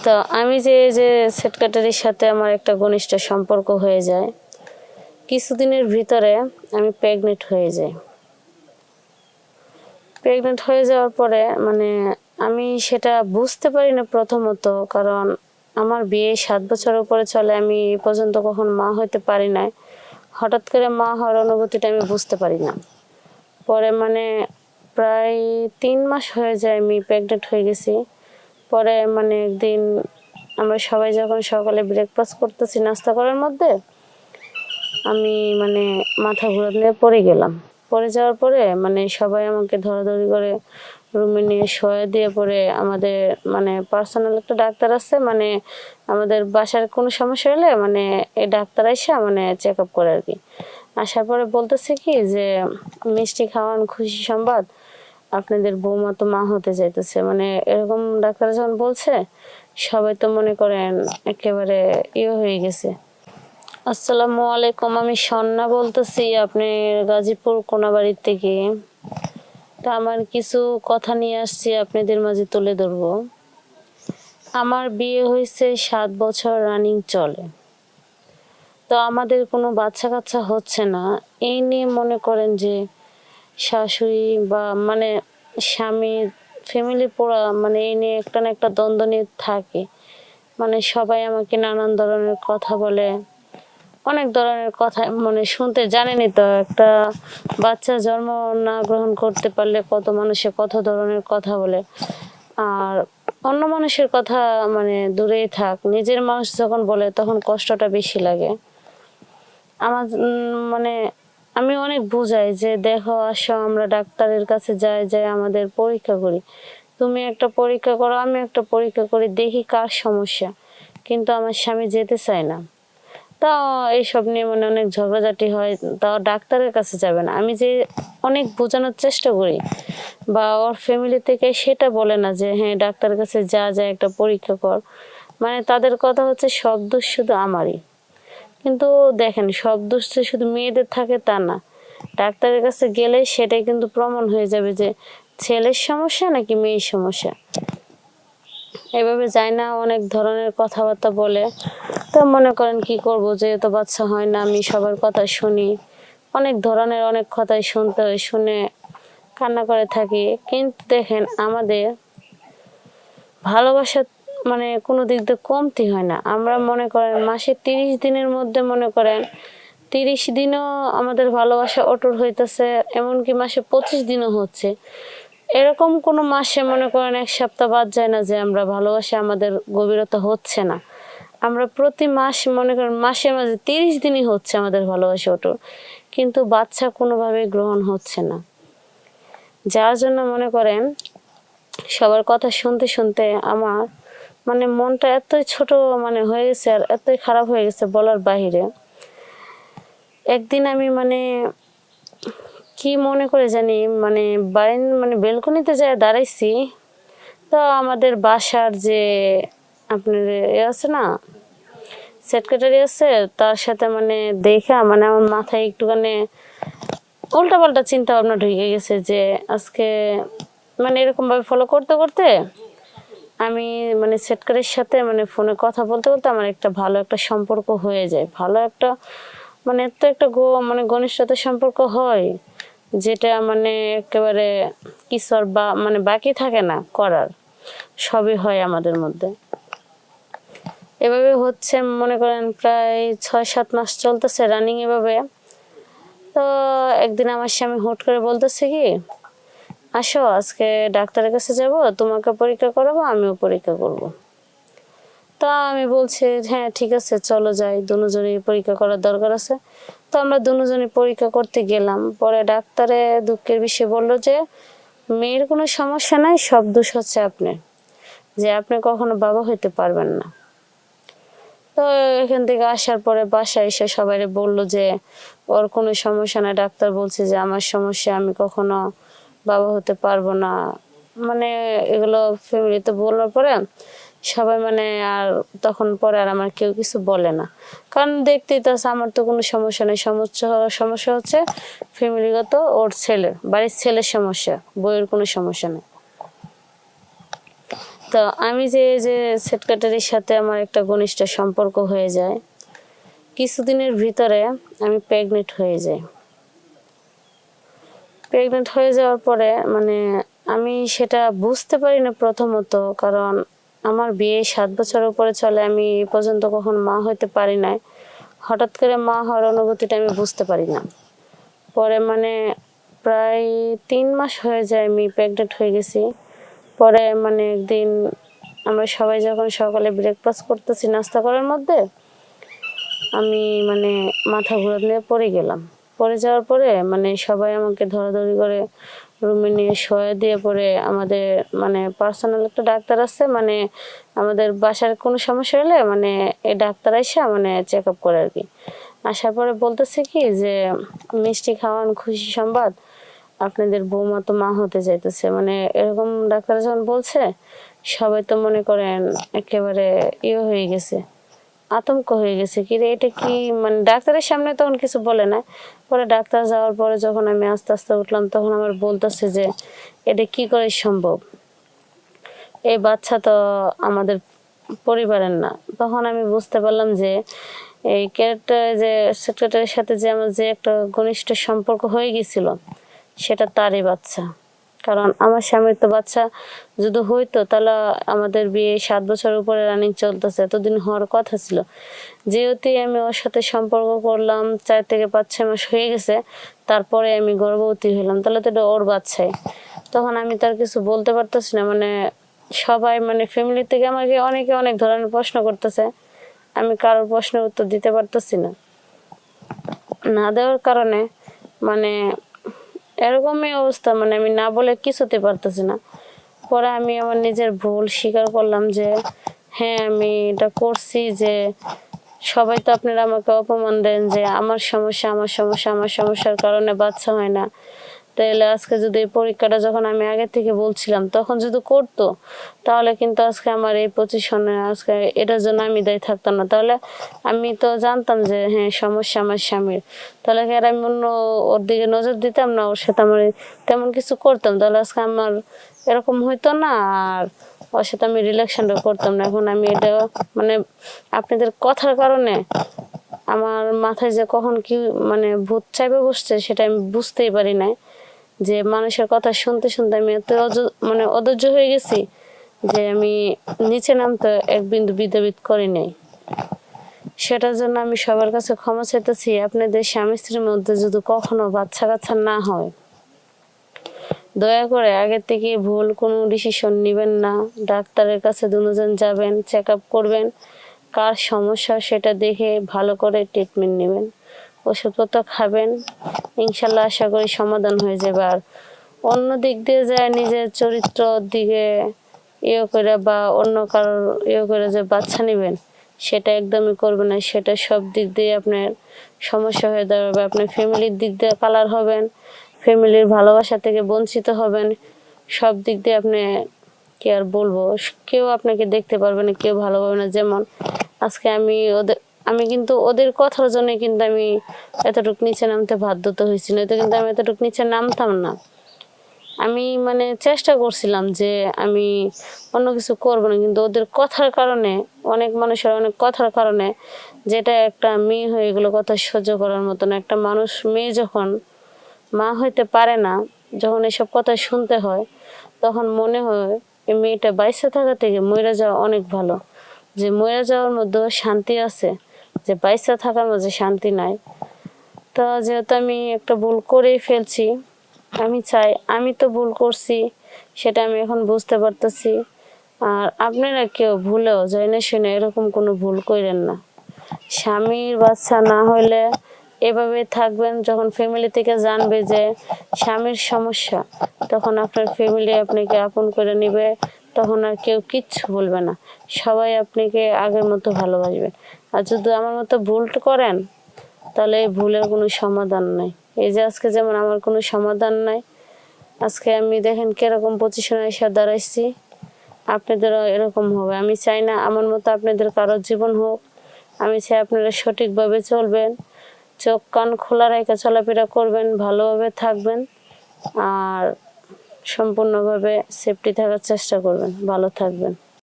তো আমি যে সেক্রেটারির সাথে আমার একটা ঘনিষ্ঠ সম্পর্ক হয়ে যায়, কিছুদিনের ভিতরে আমি প্রেগনেন্ট হয়ে যাই। প্রেগনেন্ট হয়ে যাওয়ার পরে আমি সেটা বুঝতে পারি না প্রথমত, কারণ আমার বিয়ে 7 বছর উপরে চলে, আমি এ পর্যন্ত কখন মা হতে পারি নাই। হঠাৎ করে মা হওয়ার অনুভূতিটা আমি বুঝতে পারি না। পরে প্রায় 3 মাস হয়ে যায় আমি প্রেগনেন্ট হয়ে গেছি। পরে একদিন আমরা সবাই যখন সকালে ব্রেকফাস্ট করতেছি নাস্তা করার মধ্যে, আমি মাথা ঘুরাতে পড়ে গেলাম। পড়ে যাওয়ার পরে সবাই আমাকে ধরাধরি করে রুমে নিয়ে শোয়া দিয়ে, পরে আমাদের পার্সোনাল একটা ডাক্তার আছে, আমাদের বাসার কোনো সমস্যা হলে এই ডাক্তার এসে চেক আপ করে আর কি। আসার পরে বলতেছে কি যে, মিষ্টি খাওয়ান, খুশি সংবাদ, আপনাদের বৌমা তো মা হতে চাইতেছে। এরকম ডাক্তার যখন বলছে, সবাই তো মনে করেন একেবারে হয়ে গেছে। আসসালামু আলাইকুম, আমি সন্না বলতেছি আপনি গাজীপুর কোনাবাড়ির থেকে। তো আমার কিছু কথা নিয়ে আসছি আপনাদের মাঝে তুলে ধরবো। আমার বিয়ে হয়েছে 7 বছর রানিং চলে, তো আমাদের কোনো বাচ্চা কাচ্চা হচ্ছে না। এই নিয়ে মনে করেন যে শাশুড়ি বা স্বামী, ফ্যামিলি পুরা এই নিয়ে একটা না একটা দ্বন্দ্ব নিয়ে থাকে। সবাই আমাকে নানান ধরনের কথা বলে, অনেক ধরনের কথা শুনতে জানেনি তো, একটা বাচ্চা জন্ম না গ্রহণ করতে পারলে কত মানুষে কত ধরনের কথা বলে। আর অন্য মানুষের কথা দূরেই থাক, নিজের মানুষ যখন বলে তখন কষ্টটা বেশি লাগে আমার। আমি অনেক বুঝাই যে, দেখো আসো আমরা ডাক্তারের কাছে যাই আমাদের পরীক্ষা করি, তুমি একটা পরীক্ষা করো, আমি একটা পরীক্ষা করি, দেখি কার সমস্যা। কিন্তু আমার স্বামী যেতে চায় না। তাও এইসব নিয়ে অনেক ঝগড়াঝাটি হয়, তাও ডাক্তারের কাছে যাবে না। আমি যে অনেক বোঝানোর চেষ্টা করি, বা ওর ফ্যামিলি থেকে সেটা বলে না যে হ্যাঁ ডাক্তারের কাছে যা একটা পরীক্ষা কর। তাদের কথা হচ্ছে সব দোষ শুধু আমারই। কিন্তু দেখেন, সব দোষ যে শুধু মেয়েদের থাকে তা না। ডাক্তারের কাছে গেলে সেটাই কিন্তু প্রমাণ হয়ে যাবে যে ছেলের সমস্যা নাকি মেয়ের সমস্যা। এভাবে যায় না, অনেক ধরনের কথাবার্তা বলে। তো মনে করেন কি করব, যেহেতু বাচ্চা হয় না, আমি সবার কথা শুনি, অনেক ধরনের অনেক কথাই শুনতে হয়, শুনে কান্না করে থাকি। কিন্তু দেখেন, আমাদের ভালোবাসা কোনো দিক দিয়ে কমতি হয় না। আমরা মনে করেন মাসে 30 দিনের মধ্যে 30 দিনও আমাদের ভালোবাসা অটুট হইতেছে, এমনকি মাসে 25 দিনও হচ্ছে। এরকম কোনো মাসে মনে করেন 1 সপ্তাহ বাদ যায় না যে আমরা ভালোবাসা আমাদের গভীরতা হচ্ছে না। আমরা প্রতি মাস মনে করেন মাসে 30 দিনই হচ্ছে আমাদের ভালোবাসা অটুট, কিন্তু বাচ্চা কোনোভাবে গ্রহণ হচ্ছে না। যার জন্য মনে করেন সবার কথা শুনতে শুনতে আমার মনটা এতই ছোট হয়ে গেছে, আর এতই খারাপ হয়ে গেছে বলার বাহিরে। একদিন আমি কি মনে করে জানি বাড়ির বেলকনিতে যায় দাঁড়াইছি। তো আমাদের বাসার যে আপনার আছে না, সেক্রেটারি আছে, তার সাথে দেখা আমার মাথায় একটুখানি উল্টাপাল্টা চিন্তা ভাবনা ঢুকে গেছে যে আজকে এরকম ভাবে ফলো করতে করতে আমি সেক্রেটারির সাথে ফোনে কথা বলতে বলতে আমার একটা ভালো একটা সম্পর্ক হয়ে যায়। ভালো একটা এত একটা ঘনিষ্ঠতার সম্পর্ক হয়, যেটা একেবারে কিছু আর বাকি থাকে না করার, সবই হয় আমাদের মধ্যে। এভাবে হচ্ছে মনে করেন প্রায় 6-7 মাস চলতেছে রানিং এভাবে। তো একদিন আমার স্বামী হুট করে বলতেছে কি, আসো আজকে ডাক্তারের কাছে যাব, তোমাকে পরীক্ষা করাবো, আমিও পরীক্ষা করব। তা আমি বলছি হ্যাঁ ঠিক আছে চলো যাই, দুজনেই পরীক্ষা করার দরকার আছে। তো আমরা দুজনেই পরীক্ষা করতে গেলাম। পরে ডাক্তারে দুঃখের বিষয় বললো যে মেয়ের কোনো সমস্যা নাই, সব দোষ হচ্ছে আপনার, যে আপনি কখনো বাবা হইতে পারবেন না। তো এখান থেকে আসার পরে বাসায় এসে সবাই বললো যে ওর কোনো সমস্যা নাই, ডাক্তার বলছে যে আমার সমস্যা, আমি কখনো বাবা হতে পারবো না। এগুলো ফ্যামিলিতে বলার পরে সবাই আর তখন পরে আর আমার কেউ কিছু বলে না, কারণ দেখতেই তো আমার তো কোনো সমস্যা নেই। সমস্যা হচ্ছে ফ্যামিলিগত, ওর ছেলে, বাড়ির ছেলের সমস্যা, বইয়ের কোনো সমস্যা নেই। তো আমি যে সেক্রেটারির সাথে আমার একটা ঘনিষ্ঠ সম্পর্ক হয়ে যায়, কিছুদিনের ভিতরে আমি প্রেগনেন্ট হয়ে যাই। প্রেগনেন্ট হয়ে যাওয়ার পরে মানে আমি সেটা বুঝতে পারি না প্রথমত, কারণ আমার বিয়ে 7 বছর উপরে চলে, আমি এ পর্যন্ত কখন মা হতে পারি নাই। হঠাৎ করে মা হওয়ার অনুভূতিটা আমি বুঝতে পারি না। পরে মানে প্রায় 3 মাস হয়ে যায় আমি প্রেগনেন্ট হয়ে গেছি। পরে মানে একদিন আমরা সবাই যখন সকালে ব্রেকফাস্ট করতেছি নাস্তা করার মধ্যে, আমি মানে মাথা ঘুরে পড়ে গেলাম। পড়ে যাওয়ার পরে মানে সবাই আমাকে ধরাধরি করে রুমে নিয়ে শোয়া দিয়ে, পরে আমাদের মানে পার্সোনাল একটা ডাক্তার আছে, মানে আমাদের বাসার কোনো সমস্যা হলে মানে এই ডাক্তার এসে মানে চেক আপ করে আর কি। আসার পরে বলতেছে কি যে মিষ্টি খাওয়ান, খুশি সংবাদ, আপনাদের বৌমা তো মা হতে চাইতেছে। মানে এরকম ডাক্তার যখন বলছে, সবাই তো মনে করেন একেবারে হয়ে গেছে, আতঙ্ক হয়ে গেছে, কি রে এটা কি, মানে ডাক্তারের সামনে তখন কিছু বলে না। পরে ডাক্তার যাওয়ার পরে যখন আমি আস্তে আস্তে উঠলাম, তখন আমার বলতেছে যে এটা কি করে সম্ভব, এই বাচ্চা তো আমাদের পরিবারের না। তখন আমি বুঝতে পারলাম যে এই ক্যারেক্টার যে সেক্রেটারির সাথে যে আমার যে একটা ঘনিষ্ঠ সম্পর্ক হয়ে গেছিল, সেটা তারই বাচ্চা। কারণ আমার স্বামীর তো বাচ্চা যদি হইতো, তাহলে আমাদের বিয়ে 7 বছর উপরে রানিং চলতেছে, এতদিন হওয়ার কথা ছিল। যেহেতু আমি ওর সাথে সম্পর্ক করলাম 4 থেকে 5-6 মাস হয়ে গেছে, তারপরে আমি গর্ভবতী হলাম, তাহলে তো এটা ওর বাচ্চাই। তখন আমি তার কিছু বলতে পারতেছি না। মানে সবাই মানে ফ্যামিলি থেকে আমাকে অনেকে অনেক ধরনের প্রশ্ন করতেছে, আমি কারোর প্রশ্নের উত্তর দিতে পারতেছি না। না দেওয়ার কারণে মানে এরকমই অবস্থা, মানে আমি না বলে কিছুতে পারতেছি না। পরে আমি আমার নিজের ভুল স্বীকার করলাম যে হ্যাঁ আমি এটা করছি, যে সবাই তো আপনারা আমাকে অপমান দেন যে আমার সমস্যা আমার সমস্যা, আমার সমস্যার কারণে বাচ্চা হয় না। তাহলে আজকে যদি এই পরীক্ষাটা যখন আমি আগে থেকে বলছিলাম তখন যদি করতো, তাহলে কিন্তু আজকে আমার এই পজিশনে আজকে এটার জন্য আমি দায়ী থাকতাম না। তাহলে আমি তো জানতাম যে হ্যাঁ সমস্যা আমার স্বামীর, তাহলে কি আর আমি অন্য ওর দিকে নজর দিতাম না, ওর সাথে আমার তেমন কিছু করতাম, তাহলে আজকে আমার এরকম হইতো না, আর ওর সাথে আমি রিলেশনটা করতাম না। এখন আমি এটা মানে আপনাদের কথার কারণে আমার মাথায় যে কখন কি মানে ভূত চাইবে বসছে, সেটা আমি বুঝতেই পারি না। যে মানুষের কথা শুনতে শুনতে আমি এত মানে অধৈর্য হয়ে গেছি যে আমি নিচে নামতে এক বিন্দু বিদ্যাবিদ করি নাই। সেটার জন্য আমি সবার কাছে ক্ষমা চাইতেছি। আপনাদের স্বামী স্ত্রীর মধ্যে যদি কখনো বাচ্চা কাচ্চা না হয়, দয়া করে আগে থেকে ভুল কোনো ডিসিশন নেবেন না। ডাক্তারের কাছে দুজন যাবেন, চেক আপ করবেন, কার সমস্যা সেটা দেখে ভালো করে ট্রিটমেন্ট নেবেন, ওষুধপত্র খাবেন, ইনশাল্লাহ আশা করি সমাধান হয়ে যাবে। আর অন্য দিক দিয়ে যায় নিজের চরিত্রর দিকে করে বা অন্য কারোর করে যে বাচ্চা নেবেন, সেটা একদমই করবেন না। সেটা সব দিক দিয়ে আপনার সমস্যা হয়ে দাঁড়াবে। আপনার ফ্যামিলির দিক দিয়ে কালার হবেন, ফ্যামিলির ভালোবাসা থেকে বঞ্চিত হবেন, সব দিক দিয়ে আপনি কি আর বলবো, কেউ আপনাকে দেখতে পারবে না, কেউ ভালোভাবে না। যেমন আজকে আমি কিন্তু ওদের কথার জন্য কিন্তু আমি এতটুকু নিচে নামতে বাধ্য হয়েছি, নয়তো কিন্তু আমি এতটুকু নিচে নামতাম না। আমি মানে চেষ্টা করছিলাম যে আমি অন্য কিছু করবো না, কিন্তু ওদের কথার কারণে, অনেক মানুষের অনেক কথার কারণে, যেটা একটা মেয়ে হয়ে এগুলো কথা সহ্য করার মতন একটা মানুষ, মেয়ে যখন মা হইতে পারে না, যখন এসব কথা শুনতে হয়, তখন মনে হয় এই মেয়েটা বাইসে থাকা থেকে মইরা যাওয়া অনেক ভালো। যে মইরা যাওয়ার মধ্যেও শান্তি আছে, যে বাইসে থাকার মধ্যে শান্তি নাই। তো যেহেতু আমি একটা ভুল করেই ফেলছি, আমি চাই, আমি তো ভুল করছি সেটা আমি এখন বুঝতে পারতেছি। আর আপনারা কেউ ভুলেও জেনে শুনে এরকম কোনো ভুল করেন না। স্বামীর বাচ্চা না হইলে এভাবে থাকবেন, যখন ফ্যামিলি থেকে জানবে যে স্বামীর সমস্যা, তখন আপনার ফ্যামিলি আপনাকে আপন করে নেবে, তখন আর কেউ কিচ্ছু বলবে না, সবাই আপনাকে আগের মতো ভালোবাসবে। আর যদি আমার মতো ভুল করেন, তাহলে এই ভুলের কোনো সমাধান নাই। এই যে আজকে যেমন আমার কোনো সমাধান নাই, আজকে আমি দেখেন কিরকম পজিশনে এসে দাঁড়াইছি, আপনাদেরও এরকম হবে। আমি চাই না আমার মতো আপনাদের কারো জীবন হোক। আমি চাই আপনারা সঠিকভাবে চলবেন, চোখ কান খোলা রেখে চলাফেরা করবেন, ভালোভাবে থাকবেন। আর সম্পূর্ণভাবে সেফটি থাকার চেষ্টা করবেন, ভালো থাকবেন।